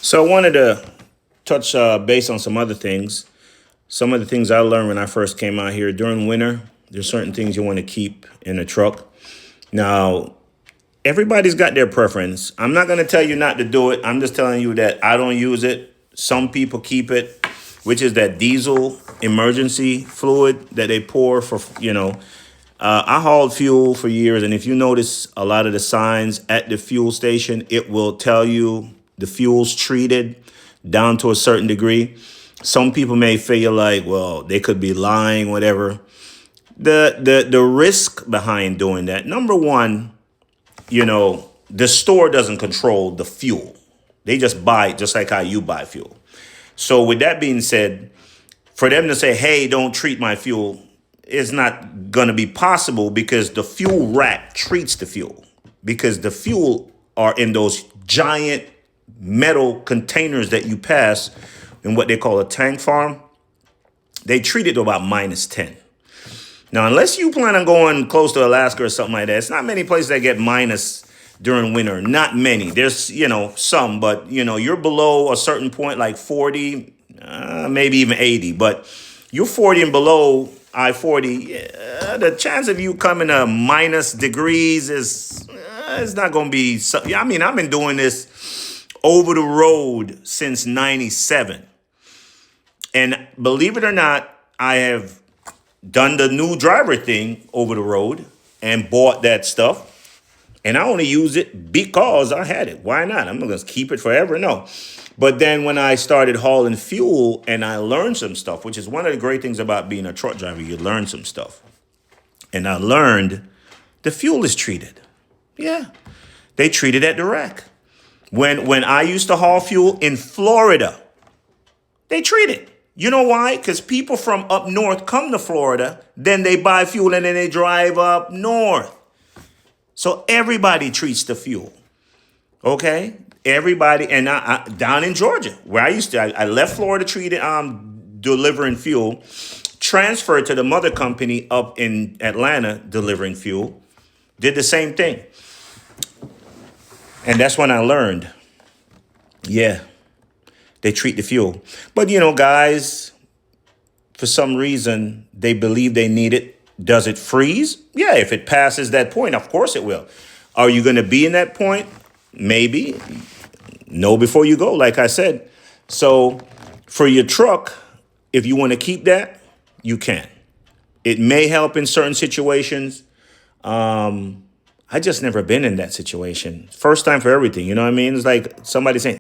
So I wanted to touch base on some other things. Some of the things I learned when I first came out here during winter. There's certain things you want to keep in a truck. Now, everybody's got their preference. I'm not going to tell you not to do it. I'm just telling you that I don't use it. Some people keep it, which is that diesel emergency fluid that they pour for, I hauled fuel for years, and if you notice a lot of the signs at the fuel station, it will tell you the fuel's treated down to a certain degree. Some people may feel like, well, they could be lying, whatever. The risk behind doing that, number one, the store doesn't control the fuel. They just buy it just like how you buy fuel. So with that being said, for them to say, hey, don't treat my fuel, is not going to be possible because the fuel rack treats the fuel. Because the fuel are in those giant metal containers that you pass in what they call a tank farm. They treat it to about -10. Now, unless you plan on going close to Alaska or something like that, it's not many places that get minus during winter. Not many. There's, some, but, you're below a certain point, like 40, maybe even 80. But you're 40 and below I-40, the chance of you coming to minus degrees is not going to be. I mean, I've been doing this over the road since 97. And believe it or not, I have done the new driver thing over the road and bought that stuff. And I only use it because I had it. Why not? I'm not going to keep it forever. No. But then when I started hauling fuel and I learned some stuff, which is one of the great things about being a truck driver, you learn some stuff. And I learned the fuel is treated. Yeah. They treat it at the rack. When I used to haul fuel in Florida, they treat it. You know why? Because people from up north come to Florida, then they buy fuel and then they drive up north. So everybody treats the fuel. Okay? Everybody. And I down in Georgia, where I left Florida treated, delivering fuel, transferred to the mother company up in Atlanta delivering fuel, did the same thing. And that's when I learned, yeah, they treat the fuel. But, guys, for some reason, they believe they need it. Does it freeze? Yeah, if it passes that point, of course it will. Are you going to be in that point? Maybe. Know before you go, like I said. So for your truck, if you want to keep that, you can. It may help in certain situations. I just never been in that situation. First time for everything. You know what I mean? It's like somebody saying,